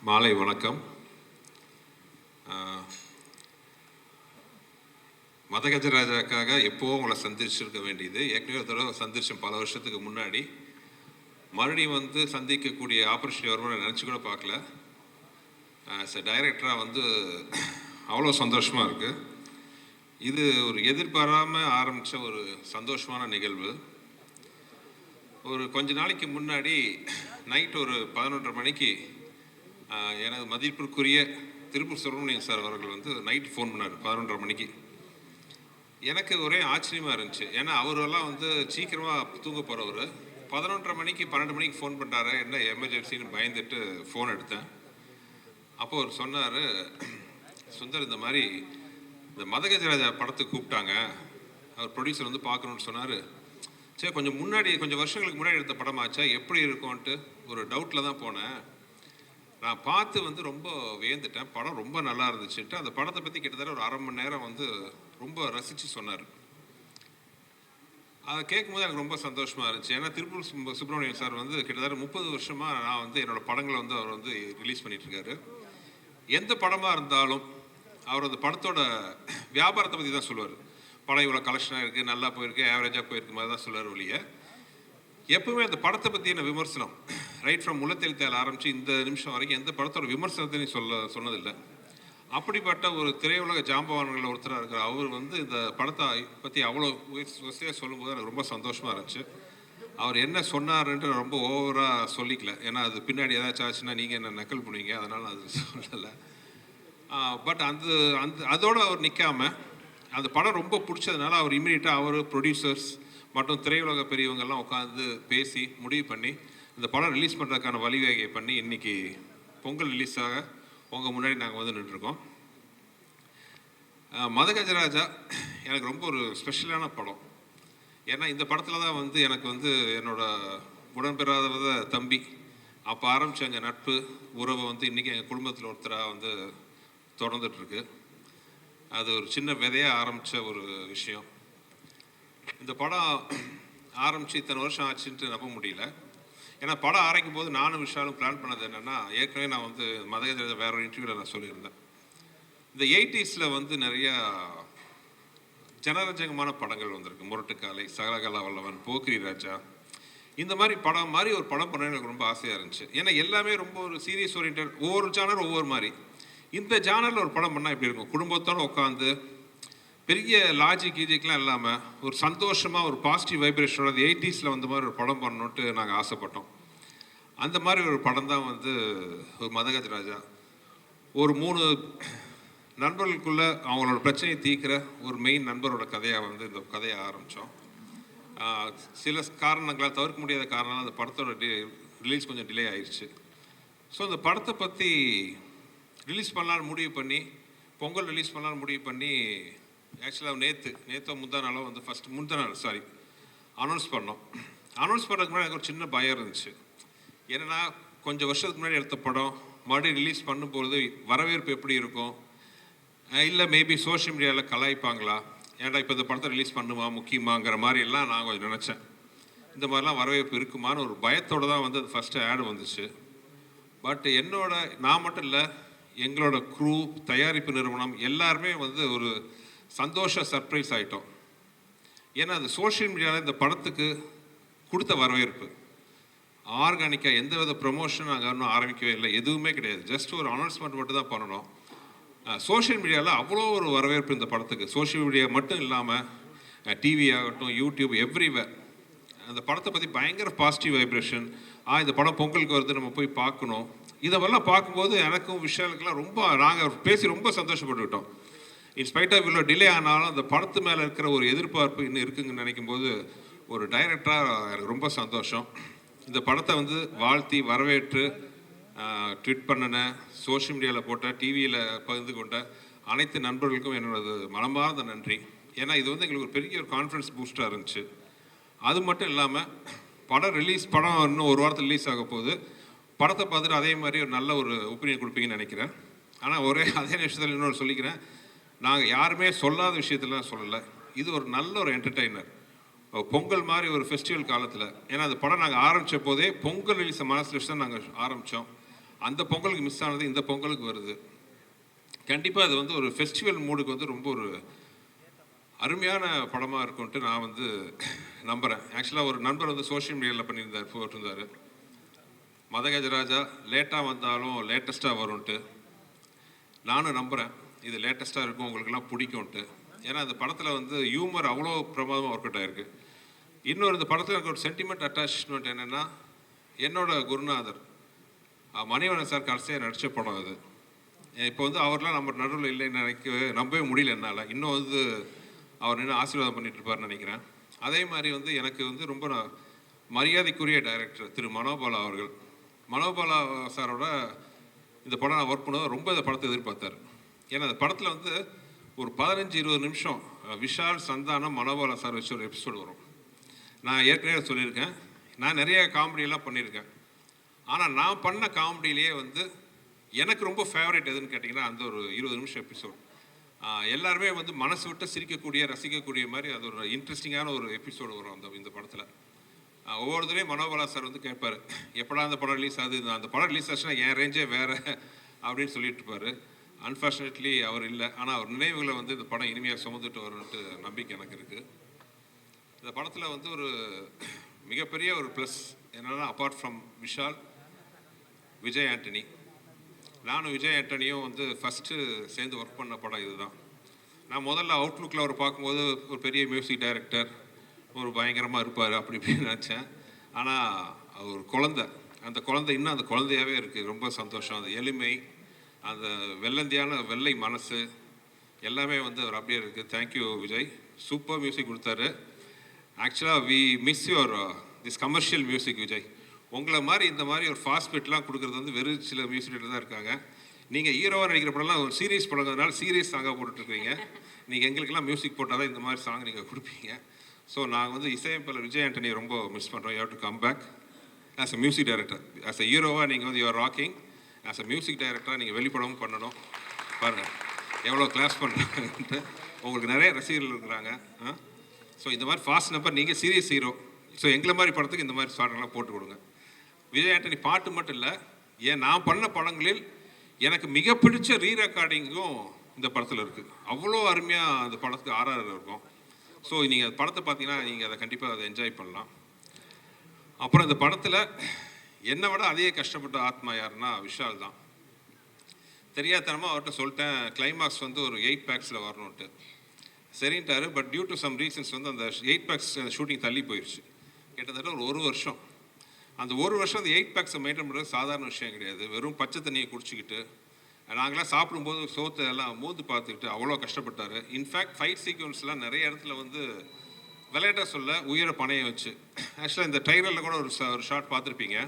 மாலை வணக்கம். மதகஜராஜாக்காக எப்போவும் உங்களை சந்திச்சிருக்க வேண்டியது. ஏற்கனவே ஒரு தடவை சந்திச்சேன் பல வருஷத்துக்கு முன்னாடி. மறுபடியும் சந்திக்கக்கூடிய ஆப்பர்ச்சுனிட்டி வரும்னு நினச்சி கூட பார்க்கல. ஆஸ் எ டைரக்டராக அவ்வளோ சந்தோஷமாக இருக்குது. இது ஒரு எதிர்பாராமல் ஆரம்பித்த ஒரு சந்தோஷமான நிகழ்வு. ஒரு கொஞ்ச நாளைக்கு முன்னாடி நைட் ஒரு 11:30 மணிக்கு எனது மதிப்பிற்குரிய திருப்பூர் சுப்பிரமணியன் சார் அவர்கள் நைட் ஃபோன் பண்ணார் 11:30 மணிக்கு. எனக்கு ஒரே ஆச்சரியமாக இருந்துச்சு. ஏன்னா அவரெல்லாம் சீக்கிரமாக தூங்க போகிறவர் 11:30 மணிக்கு 12 மணிக்கு ஃபோன் பண்ணுறாரு, என்ன எமர்ஜென்சின்னு பயந்துட்டு ஃபோன் எடுத்தேன். அப்போ அவர் சொன்னார், சுந்தர் இந்த மாதிரி இந்த மதகஜராஜா படத்துக்கு கூப்பிட்டாங்க, அவர் ப்ரொடியூசர் பார்க்கணுன்னு சொன்னார். சரி, கொஞ்சம் வருஷங்களுக்கு முன்னாடி எடுத்த படமாச்சா, எப்படி இருக்கும்ன்ட்டு ஒரு டவுட்டில் தான் போனேன். நான் பார்த்து ரொம்ப வியந்துட்டேன். படம் ரொம்ப நல்லா இருந்துச்சுன்ட்டு அந்த படத்தை பற்றி கிட்டத்தட்ட ஒரு அரை மணி நேரம் ரொம்ப ரசித்து சொன்னார். அதை கேட்கும்போது எனக்கு ரொம்ப சந்தோஷமாக இருந்துச்சு. ஏன்னா திருப்பூர் சுப்பிரமணியன் சார் கிட்டத்தட்ட 30 வருஷமாக நான் என்னோடய படங்களை அவர் ரிலீஸ் பண்ணிகிட்ருக்காரு. எந்த படமாக இருந்தாலும் அவர் அந்த படத்தோட வியாபாரத்தை பற்றி தான் சொல்லுவார். படம் இவ்வளோ கலெக்ஷனாக இருக்குது, நல்லா போயிருக்கு, ஆவரேஜாக போயிருக்கு மாதிரி தான் சொல்லுவார் ஒழிய எப்பவுமே அந்த படத்தை பற்றின விமர்சனம் ரைட் ஃப்ரம் முள்ளத்தெழுத்தால் ஆரம்பித்து இந்த நிமிஷம் வரைக்கும் எந்த படத்தோட விமர்சனத்தையும் சொன்னதில்லை. அப்படிப்பட்ட ஒரு திரையுலக ஜாம்பவான்களில் ஒருத்தராக இருக்கிற அவர் இந்த படத்தை பற்றி அவ்வளோ வசதியாக சொல்லும்போது எனக்கு ரொம்ப சந்தோஷமாக இருந்துச்சு. அவர் என்ன சொன்னார்ன்ட்டு ரொம்ப ஓவராக சொல்லிக்கல. ஏன்னா அது பின்னாடி ஏதாச்சும் ஆச்சுன்னா நீங்கள் என்ன நக்கல் பண்ணுவீங்க, அதனால் அது சொல்லலை. பட் அதோடு அவர் நிற்காம அந்த படம் ரொம்ப பிடிச்சதுனால அவர் இமீடியட்டாக அவர் ப்ரொடியூசர்ஸ் மற்றும் திரையுலக பெரியவங்கெல்லாம் உட்காந்து பேசி முடிவு பண்ணி இந்த படம் ரிலீஸ் பண்ணுறதுக்கான வழிவகை பண்ணி இன்றைக்கி பொங்கல் ரிலீஸாக உங்கள் முன்னாடி நாங்கள் நின்றுருக்கோம். மதகஜராஜா எனக்கு ரொம்ப ஒரு ஸ்பெஷலான படம். ஏன்னா இந்த படத்தில் தான் எனக்கு என்னோடய உடன்பெறாத தம்பி அப்போ ஆரம்பித்த எங்கள் நட்பு உறவை இன்றைக்கி எங்கள் குடும்பத்தில் ஒருத்தராக தொடர்ந்துட்டுருக்கு. அது ஒரு சின்ன விதையாக ஆரம்பித்த ஒரு விஷயம். இந்த படம் ஆரம்பித்து இத்தனை வருஷம் ஆச்சுன்ட்டு நம்ப முடியல. ஏன்னா படம் ஆரம்பிக்கும் போது நானும் விஷாலும் பிளான் பண்ணது என்னென்னா, ஏற்கனவே நான் மதகஜராஜா வேற ஒரு இன்டர்வியூவில் நான் சொல்லியிருந்தேன். இந்த 80s நிறையா ஜனரஞ்சகமான படங்கள் வந்திருக்கு. முரட்டுக்காலை, சகலகலா வல்லவன், போக்கிரி ராஜா, இந்த மாதிரி படம் மாதிரி ஒரு படம் பண்ண எனக்கு ரொம்ப ஆசையாக இருந்துச்சு. ஏன்னா எல்லாமே ரொம்ப ஒரு சீரியஸ் ஓரியன்ட், ஒவ்வொரு ஜானர் ஒவ்வொரு மாதிரி. இந்த ஜானரில் ஒரு படம் பண்ணால் எப்படி இருக்கும், குடும்பத்தோடு உட்காந்து பெரிய கீஜிக்லாம் இல்லாமல் ஒரு சந்தோஷமாக ஒரு பாசிட்டிவ் வைப்ரேஷனோட 80s வந்த மாதிரி ஒரு படம் பண்ணணுன்ட்டு நாங்கள் ஆசைப்பட்டோம். அந்த மாதிரி ஒரு படம் தான் ஒரு மதகஜராஜா. ஒரு 3 நண்பர்களுக்குள்ளே அவங்களோட பிரச்சனையை தீர்க்கிற ஒரு மெயின் நண்பரோட கதையாக இந்த கதையை ஆரம்பித்தோம். சில காரணங்களால், தவிர்க்க முடியாத காரணங்களால் அந்த படத்தோட ரிலீஸ் கொஞ்சம் டிலே ஆயிடுச்சு. ஸோ அந்த படத்தை பற்றி ரிலீஸ் பண்ணலான்னு முடிவு பண்ணி, பொங்கல் ரிலீஸ் பண்ணலான்னு முடிவு பண்ணி, ஆக்சுவலாக நேற்றோ முந்தா நாளோ அனௌன்ஸ் பண்ணோம். அனௌன்ஸ் பண்ணுறதுக்கு முன்னாடி எனக்கு ஒரு சின்ன பயம் இருந்துச்சு. ஏன்னா கொஞ்சம் வருஷத்துக்கு முன்னாடி எடுத்த படம் மறுபடியும் ரிலீஸ் பண்ணும்போது வரவேற்பு எப்படி இருக்கும், இல்லை மேபி சோஷியல் மீடியாவில் கலாய்ப்பாங்களா, ஏன்டா இப்போ இந்த படத்தை ரிலீஸ் பண்ணுமா முக்கியமாங்கிற மாதிரி எல்லாம் நான் கொஞ்சம் நினச்சேன். இந்த மாதிரிலாம் வரவேற்பு இருக்குமான்னு ஒரு பயத்தோடு தான் அது ஃபஸ்ட்டு ஆடு வந்துச்சு. பட் நான் மட்டும் இல்லை, எங்களோட க்ரூ, தயாரிப்பு நிறுவனம் எல்லாருமே ஒரு சந்தோஷ சர்ப்ரைஸ் ஆகிட்டோம். ஏன்னா அது சோஷியல் மீடியாவில் இந்த படத்துக்கு கொடுத்த வரவேற்பு ஆர்கானிக்காக எந்த வித ப்ரமோஷன் நாங்கள் இன்னும் ஆரம்பிக்கவே இல்லை, எதுவுமே கிடையாது. ஜஸ்ட் ஒரு அனௌன்ஸ்மெண்ட் மட்டும் தான் பண்ணணும். சோஷியல் மீடியாவில் அவ்வளோ ஒரு வரவேற்பு இந்த படத்துக்கு. சோஷியல் மீடியா மட்டும் இல்லாமல் டிவி ஆகட்டும், யூடியூப், எவ்ரிவேர் அந்த படத்தை பற்றி பயங்கர பாசிட்டிவ் வைப்ரேஷன். இந்த படம் பொங்கலுக்கு வருது, நம்ம போய் பார்க்கணும். இதெல்லாம் பார்க்கும்போது எனக்கும் விஷயங்களுக்கெல்லாம் நாங்கள் பேசி ரொம்ப சந்தோஷப்பட்டுக்கிட்டோம். இன்ஸ்பைட் ஆஃப் இவ்வளோ டிலே ஆனாலும் அந்த படத்து மேலே இருக்கிற ஒரு எதிர்பார்ப்பு இன்னும் இருக்குங்கன்னு நினைக்கும் போது ஒரு டைரக்டராக எனக்கு ரொம்ப சந்தோஷம். இந்த படத்தை வாழ்த்தி வரவேற்று ட்வீட் பண்ணின, சோஷியல் மீடியாவில் போட்ட, டிவியில் பகிர்ந்து கொண்ட அனைத்து நண்பர்களுக்கும் என்னோடது மனமார்ந்த நன்றி. ஏன்னா இது எங்களுக்கு ஒரு பெரிய ஒரு கான்ஃபிடன்ஸ் பூஸ்டாக இருந்துச்சு. அது மட்டும் இல்லாமல் படம் இன்னும் ஒரு வாரத்தில் ரிலீஸ் ஆக போகுது. படத்தை பார்த்துட்டு அதே மாதிரி ஒரு நல்ல ஒரு ஒப்பீனியன் கொடுப்பீங்கன்னு நினைக்கிறேன். ஆனால் அதே நிமிஷத்தில் இன்னொரு சொல்லிக்கிறேன், நாங்கள் யாருமே சொல்லாத விஷயத்தெல்லாம் சொல்லலை. இது ஒரு நல்ல ஒரு என்டர்டெய்னர். பொங்கல் மாதிரி ஒரு ஃபெஸ்டிவல் காலத்தில், ஏன்னா அந்த படம் நாங்கள் ஆரம்பித்த போதே பொங்கல் ரிலீஸை மனசில் வச்சு தான் நாங்கள் ஆரம்பித்தோம். அந்த பொங்கலுக்கு மிஸ் ஆனது இந்த பொங்கலுக்கு வருது. கண்டிப்பாக அது வந்து ஒரு ஃபெஸ்டிவல் மூடுக்கு வந்து ரொம்ப ஒரு அருமையான படமாக இருக்கும்ன்ட்டு நான் வந்து நம்புகிறேன். ஆக்சுவலாக ஒரு நண்பர் வந்து சோஷியல் மீடியாவில் போட்டிருந்தார், மதகஜராஜா லேட்டாக வந்தாலும் லேட்டஸ்ட்டாக வரும்ன்ட்டு. நானும் நம்புகிறேன் இது லேட்டஸ்ட்டாக இருக்கும், உங்களுக்கெல்லாம் பிடிக்கும்ன்ட்டு. ஏன்னா அந்த படத்தில் வந்து ஹியூமர் அவ்வளோ பிரமாதமாக ஒர்க் அவுட் ஆகிருக்கு. இன்னொரு இந்த படத்தில் எனக்கு ஒரு சென்டிமெண்ட் அட்டாச்மெண்ட் என்னென்னா, என்னோட குருநாதர் மணிவண்ணன் சார் கடைசியாக நடித்த படம் அது. இப்போ வந்து அவர்லாம் நம்ம நடுவில் இல்லைன்னு நம்பவே முடியல என்னால். இன்னும் வந்து அவர் நின்று ஆசீர்வாதம் பண்ணிட்டு இருப்பார்னு நினைக்கிறேன். அதே மாதிரி வந்து எனக்கு வந்து ரொம்ப மரியாதைக்குரிய டைரக்டர் திரு மனோபாலா அவர்கள். மனோபாலா சாரோட இந்த படம் நான் ஒர்க் பண்ணுவது ரொம்ப இந்த படத்தை எதிர்பார்த்தார். ஏன்னா அந்த படத்தில் வந்து ஒரு 15-20 நிமிஷம் விஷால், சந்தானம், மனோபாலா சார் வச்சு ஒரு எபிசோடு வரும். நான் ஏற்கனவே சொல்லியிருக்கேன், நான் நிறைய காமெடியெல்லாம் பண்ணியிருக்கேன். ஆனால் நான் பண்ண காமெடியிலேயே வந்து எனக்கு ரொம்ப ஃபேவரட் எதுன்னு கேட்டிங்கன்னா அந்த ஒரு 20 நிமிஷம் எபிசோட். எல்லாருமே வந்து மனசு விட்டு சிரிக்கக்கூடிய, ரசிக்கக்கூடிய மாதிரி அது ஒரு இன்ட்ரெஸ்டிங்கான ஒரு எபிசோடு வரும் இந்த படத்தில். ஒவ்வொருத்தரையும் மனோபாலா சார் வந்து கேட்பார், எப்படா அந்த படம் ரிலீஸ் ஆகுது, அந்த படம் ரிலீஸ் ஆச்சுன்னா என் ரேஞ்சே வேறு அப்படின்னு சொல்லிட்டு இருப்பார். அன்ஃபார்ச்சுனேட்லி அவர் இல்லை. ஆனால் அவர் நினைவுகளை வந்து இந்த படம் இனிமையாக சுமந்துட்டு வரும்ன்ட்டு நம்பிக்கை எனக்கு இருக்குது. இந்த படத்தில் வந்து ஒரு மிகப்பெரிய ஒரு ப்ளஸ் என்னென்னா, அப்பார்ட் ஃப்ரம் விஷால், விஜய் ஆண்டனி. நானும் விஜய் ஆண்டனியும் வந்து ஃபஸ்ட்டு சேர்ந்து ஒர்க் பண்ண படம் இதுதான். நான் முதல்ல அவுட்லுக்கில் அவர் பார்க்கும்போது ஒரு பெரிய மியூசிக் டைரக்டர், ஒரு பயங்கரமாக இருப்பார் அப்படி இப்படின்னு நினச்சேன். ஆனால் அவர் குழந்தை, அந்த குழந்தை இன்னும் அந்த குழந்தையாகவே இருக்குது. ரொம்ப சந்தோஷம். அந்த எளிமை, அந்த வெள்ளந்தியான வெள்ளை மனசு எல்லாமே வந்து அவர் அப்படியே இருக்குது. தேங்க்யூ விஜய், சூப்பர் மியூசிக் கொடுத்தாரு. ஆக்சுவலாக we miss your this commercial music Vijay. உங்களை மாதிரி இந்த மாதிரி ஒரு ஃபாஸ்ட் பிட்லாம் கொடுக்குறது வந்து வெறும் சில மியூசிக் டேரக்டர் தான் இருக்காங்க. நீங்கள் ஹீரோவாக நடிக்கிற படம்லாம் ஒரு சீரியஸ் படங்கிறதுனால சீரியஸ் சாங்காக போட்டுட்ருக்கீங்க. நீங்கள் எங்களுக்கெல்லாம் மியூசிக் போட்டால் தான் இந்த மாதிரி சாங் நீங்கள் கொடுப்பீங்க. ஸோ நாங்கள் வந்து இசையமைப்பாளர் விஜய் ஆண்டனியை ரொம்ப மிஸ் பண்ணுறோம். You have to come back as a music director. As a ஹீரோவாக நீங்கள் வந்து you are rocking. As a music டைரக்டராக நீங்கள் வெளிப்படவும் பண்ணணும். பாருங்கள் எவ்வளோ கிளாஸ் பண்ணுறாங்கன்ட்டு. உங்களுக்கு நிறைய ரசிகர்கள் இருக்கிறாங்க. ஸோ இந்த மாதிரி ஃபாஸ்ட் நம்பர், நீங்கள் சீரியஸ் ஹீரோ. ஸோ எங்களை மாதிரி படத்துக்கு இந்த மாதிரி சாங்கெல்லாம் போட்டு கொடுங்க. விஜய் ஆண்டனி பாட்டு மட்டும் இல்லை, நான் பண்ண படங்களில் எனக்கு மிக பிடிச்ச ரீ ரெக்கார்டிங்கும் இந்த படத்தில் இருக்குது. அவ்வளோ அருமையாக அந்த படத்துக்கு ஆர்ஆர் இருக்கும். ஸோ நீங்கள் அந்த படத்தை பார்த்தீங்கன்னா நீங்கள் அதை கண்டிப்பாக அதை என்ஜாய் பண்ணலாம். அப்புறம் இந்த படத்தில் என்னை விட அதே கஷ்டப்பட்ட ஆத்மா யாருன்னா விஷால் தான். தெரியாதனமாக அவர்கிட்ட சொல்லிட்டேன், கிளைமாக்ஸ் வந்து ஒரு 8 பேக்ஸில் வரணுன்ட்டு. சரின்ட்டாரு. But due to some reasons வந்து அந்த 8 பேக்ஸ் ஷூட்டிங் தள்ளி போயிடுச்சு. கிட்டத்தட்ட ஒரு வருஷம். அந்த ஒரு வருஷம் அந்த 8 பேக்ஸை மெயின்டைன் பண்ணுறது சாதாரண விஷயம் கிடையாது. வெறும் பச்சை தண்ணியை குடிச்சிக்கிட்டு நாங்களாம் சாப்பிடும்போது சோத்தை எல்லாம் மூந்து பார்த்துக்கிட்டு அவ்வளோ கஷ்டப்பட்டார். இன்ஃபேக்ட் ஃபைட் சீக்வன்ஸ்லாம் நிறைய இடத்துல வந்து விளையாட்ட சொல்ல உயிரை பணைய வச்சு. ஆக்சுவலாக இந்த ட்ரைலரில் கூட ஒரு ஷாட் பார்த்துருப்பீங்க.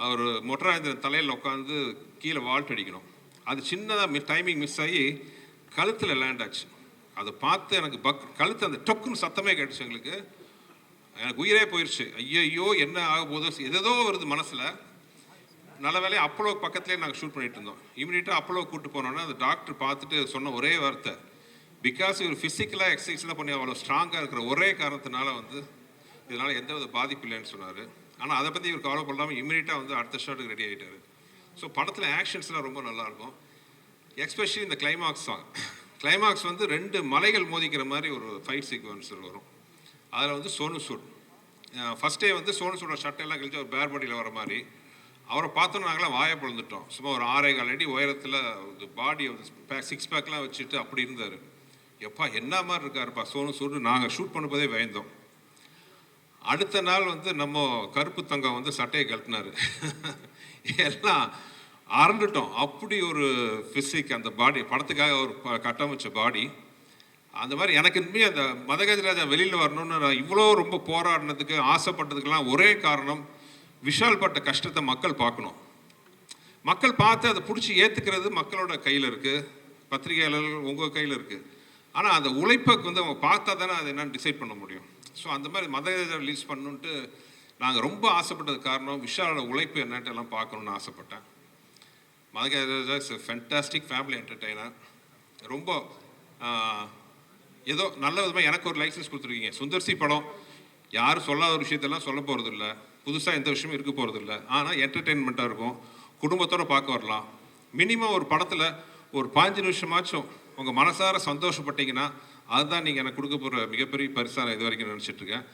அவர் மொட்டராஜேந்திரன் தலையில் உட்காந்து கீழே வால்ட் அடிக்கணும். அது சின்னதாக டைமிங் மிஸ் ஆகி கழுத்தில் லேண்ட் ஆச்சு. அதை பார்த்து எனக்கு கழுத்து அந்த டொக்குன்னு சத்தமே கேட்டுச்சு. எனக்கு உயிரே போயிடுச்சு. ஐயோ என்ன ஆக போதோ எதோ வருது மனசில். நல்ல வேலையை அப்போலோ பக்கத்துலேயே நாங்கள் ஷூட் பண்ணிட்டு இருந்தோம். இமீடியட்டாக அப்போலோ கூப்பிட்டு போனோன்னா அந்த டாக்டர் பார்த்துட்டு சொன்ன ஒரே வார்த்தை, பிகாஸ் இவர் ஃபிசிக்கலாக எக்ஸசைஸ்லாம் பண்ணி அவ்வளோ ஸ்ட்ராங்காக இருக்கிற ஒரே காரணத்தினால வந்து இதனால் எந்த வித பாதிப்பு இல்லைன்னு சொன்னார். ஆனால் அதை பற்றி இவர் கவலை பண்ணாமல் இமீடியட்டாக வந்து அடுத்த ஷாட்டுக்கு ரெடி ஆகிட்டார். ஸோ படத்தில் ஆக்ஷன்ஸ்லாம் ரொம்ப நல்லாயிருக்கும். எஸ்பெஷலி இந்த கிளைமாக்ஸ் சாங். கிளைமாக்ஸ் வந்து 2 மலைகள் மோதிக்கிற மாதிரி ஒரு ஃபைட் சீக்வன்ஸ் வரும். அதில் வந்து சோனு சூட் ஃபஸ்ட்டே வந்து சோனு சூடோட சட்டையெல்லாம் கழிச்சு ஒரு பேர் பாடியில் வர மாதிரி அவரை பார்த்தோன்னா நாங்களாம் வாயை பிளந்துட்டோம். சும்மா ஒரு 6.25 அடி உயரத்தில் பாடி 6 பேக்லாம் வச்சுட்டு அப்படி இருந்தார். எப்பா என்ன மாதிரி இருக்காருப்பா சோனு சூடு. நாங்கள் ஷூட் பண்ணும்போதே பயந்தோம். அடுத்த நாள் வந்து நம்ம கருப்பு தங்கம் வந்து சட்டையை கழட்டினார். எல்லாம் அறந்துட்டோம். அப்படி ஒரு ஃபிசிக் அந்த பாடி, படத்துக்காக ஒரு கட்டமைச்ச பாடி. அந்த மாதிரி எனக்கு இனிமேல் அந்த மதகஜராஜா வெளியில் வரணும்னு நான் இவ்வளோ ரொம்ப போராடினதுக்கு ஆசைப்பட்டதுக்கெல்லாம் ஒரே காரணம், விஷால் பட்ட கஷ்டத்தை மக்கள் பார்க்கணும். மக்கள் பார்த்து அதை பிடிச்சி ஏற்றுக்கிறது மக்களோட கையில் இருக்குது, பத்திரிகையாளர்கள் உங்கள் கையில் இருக்குது. ஆனால் அந்த உழைப்புக்கு வந்து அவங்க பார்த்தா தானே அதை என்னென்னு டிசைட் பண்ண முடியும். ஸோ அந்த மாதிரி மதகஜராஜா ரிலீஸ் பண்ணணுன்ட்டு நாங்கள் ரொம்ப ஆசைப்பட்டது காரணம் விஷாலோட உழைப்பு என்னன்ட்டு எல்லாம் பார்க்கணுன்னு ஆசைப்பட்டேன். Madha Gaja Raja is a fantastic family entertainer. ரொம்ப ஏதோ நல்ல விதமாக எனக்கு ஒரு லைசன்ஸ் கொடுத்துருக்கீங்க. சுந்தர்சி படம் யாரும் சொல்லாத ஒரு விஷயத்தெல்லாம் சொல்ல போகிறது இல்லை, புதுசாக எந்த விஷயமும் இருக்க போகிறது இல்லை. ஆனால் என்டர்டெயின்மெண்ட்டாக இருக்கும். குடும்பத்தோடு பார்க்க வரலாம். மினிமம் ஒரு படத்தில் ஒரு 5 நிமிஷமாச்சும் உங்கள் மனசார சந்தோஷப்பட்டீங்கன்னா அதுதான் நீங்கள் எனக்கு கொடுக்க போகிற மிகப்பெரிய பரிசாக நான் இது வரைக்கும் நினச்சிட்ருக்கேன்.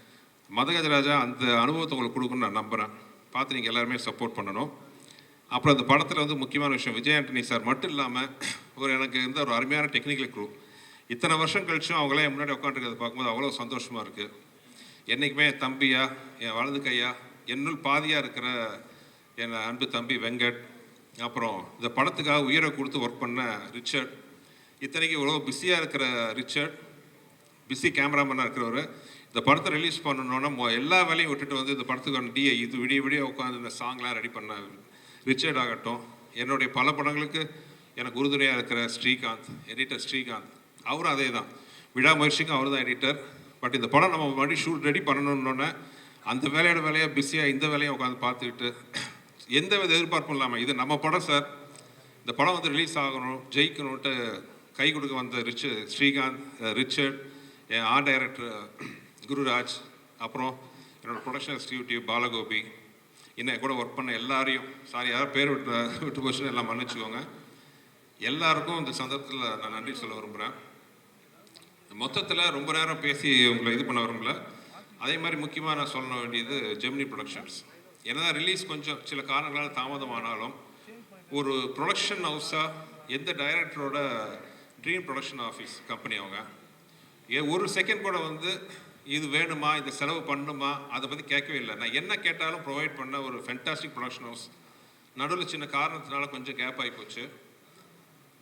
மதகஜராஜா அந்த அனுபவத்தை உங்களுக்கு கொடுக்கணும்னு நான் நம்புகிறேன். பார்த்து நீங்கள் எல்லாருமே சப்போர்ட் பண்ணணும். அப்புறம் அந்த படத்தில் வந்து முக்கியமான விஷயம், விஜய் ஆண்டனி சார் மட்டும் இல்லாமல் எனக்கு இருந்த ஒரு அருமையான டெக்னிக்கல் க்ரூ. இத்தனை வருஷம் கழிச்சும் அவங்களே என் முன்னாடி உட்காந்துருக்கிறத பார்க்கும்போது அவ்வளோ சந்தோஷமாக இருக்குது. என்றைக்குமே என் தம்பியா, என் வலது கையா, என்னுள் பாதியாக இருக்கிற என் அன்பு தம்பி வெங்கட், அப்புறம் இந்த படத்துக்காக உயிரை கொடுத்து ஒர்க் பண்ண ரிச்சர்ட், இத்தனைக்கு இவ்வளோ பிஸியாக இருக்கிற ரிச்சர்ட், பிஸி கேமராமேனாக இருக்கிறவர், இந்த படத்தை ரிலீஸ் பண்ணணுன்னா எல்லா வேலையும் விட்டுட்டு வந்து இந்த படத்துக்கான இது விடிய உட்காந்து இந்த சாங்லாம் ரெடி பண்ண ரிச்சர்ட் ஆகட்டும், என்னுடைய பல படங்களுக்கு எனக்கு உறுதுணையாக இருக்கிற ஸ்ரீகாந்த், எடிட்டர் ஸ்ரீகாந்த், அவரும் அதே தான், விடாமுயற்சிக்கும் அவர் தான் எடிட்டர். பட் இந்த படம் நம்ம மறுபடியும் ஷூட் ரெடி பண்ணணுன்னொன்னே அந்த வேலையாக பிஸியாக இந்த வேலையை உட்காந்து பார்த்துக்கிட்டு எந்த வித எதிர்பார்ப்பும் இல்லாமல், இது நம்ம படம் சார், இந்த படம் வந்து ரிலீஸ் ஆகணும், ஜெயிக்கணுன்ட்டு கை கொடுக்க வந்த ஸ்ரீகாந்த், ரிச்சர்ட், என் ஆர்ட் டைரக்டர் குருராஜ், அப்புறம் என்னோடய ப்ரொடக்ஷன் எக்ஸிக்யூட்டிவ் பாலகோபி, இன்னும் கூட ஒர்க் பண்ண எல்லாரையும், சாரி யாராவது பேர் விட்டு போச்சுன்னு எல்லாம் மன்னிச்சுக்கோங்க. எல்லாருக்கும் இந்த சந்தர்ப்பத்தில் நான் நன்றி சொல்ல விரும்புகிறேன். மொத்தத்தில் ரொம்ப நேரம் பேசி உங்களை இது பண்ண விரும்பல. அதே மாதிரி முக்கியமாக நான் சொல்ல வேண்டியது ஜெமினி ப்ரொடக்ஷன்ஸ். என்னதான் ரிலீஸ் கொஞ்சம் சில காரணங்களால் தாமதமானாலும் ஒரு ப்ரொடக்ஷன் ஹவுஸாக எந்த டைரக்டரோட ட்ரீம் ப்ரொடக்ஷன் ஆஃபீஸ் கம்பெனி அவங்க, ஒரு செகண்ட் கூட வந்து இது வேணுமா, இந்த செலவு பண்ணணுமா, அதை பற்றி கேட்கவே இல்லை. நான் என்ன கேட்டாலும் ப்ரொவைட் பண்ண ஒரு ஃபென்டாஸ்டிக் ப்ரொடக்ஷன் ஹவுஸ். நடுவில் சின்ன காரணத்தினால கொஞ்சம் கேப் ஆகி போச்சு.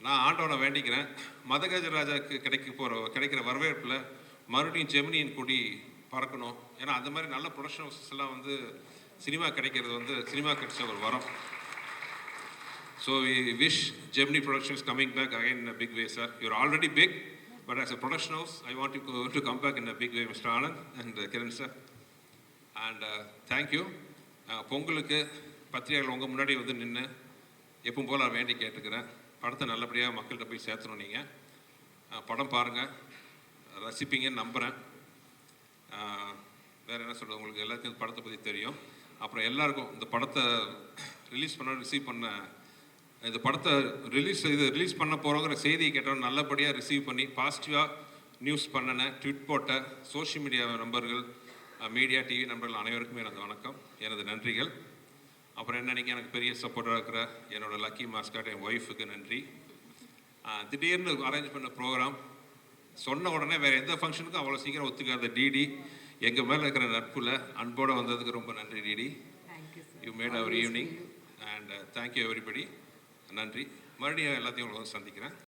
நான் ஆண்டவனை வேண்டிக்கிறேன், மதகஜராஜாவுக்கு கிடைக்கிற வரவேற்பில் மறுபடியும் ஜெமினியின் கொடி பறக்கணும். ஏன்னா அந்த மாதிரி நல்ல ப்ரொடக்ஷன் ஹவுசஸ் எல்லாம் வந்து சினிமா கிடைக்கிறது வந்து சினிமா கிடைச்ச ஒரு வரம். So we wish Gemini Productions coming back again in a big way sir. You are already big, but as a production house, I want you to come back in a big way, Mr. Anand and Kiran sir. And thank you. பொங்கலுக்கு பத்திரிகைகள் உங்கள் முன்னாடி வந்து நின்று எப்பவும் போல் நான் வேண்டி கேட்டுக்கிறேன், படத்தை நல்லபடியாக மக்கள்கிட்ட போய் சேர்த்தணும். நீங்கள் படம் பாருங்கள், ரசிப்பீங்கன்னு நம்புகிறேன். வேறு என்ன சொல்கிறது, உங்களுக்கு எல்லாத்துக்கும் படத்தை பற்றி தெரியும். அப்புறம் எல்லாருக்கும் இந்த படத்தை ரிசீவ் பண்ண இந்த படத்தை ரிலீஸ் பண்ண போகிறோங்கிற செய்தியை கேட்டோம், நல்லபடியாக ரிசீவ் பண்ணி பாசிட்டிவாக நியூஸ் பண்ணினேன், ட்விட் போட்ட சோஷியல் மீடியா நண்பர்கள், மீடியா டிவி நண்பர்கள் அனைவருக்குமே எனது வணக்கம், எனது நன்றிகள். அப்புறம் என்ன, நீங்கள் எனக்கு பெரிய சப்போர்ட்டாக இருக்கிற என்னோட லக்கி மாஸ்காட், என் ஒய்ஃபுக்கு நன்றி. திடீர்னு அரேஞ்ச் பண்ண ப்ரோக்ராம் சொன்ன உடனே வேறு எந்த ஃபங்க்ஷனுக்கும் அவ்வளோ சீக்கிரம் ஒத்துக்காத டிடி, எங்கள் மேலே இருக்கிற நட்பில் அன்போடு வந்ததுக்கு ரொம்ப நன்றி DD. You made our evening and thank you everybody. நன்றி. மறுபடியும் எல்லாத்தையும் சந்திக்கிறேன்.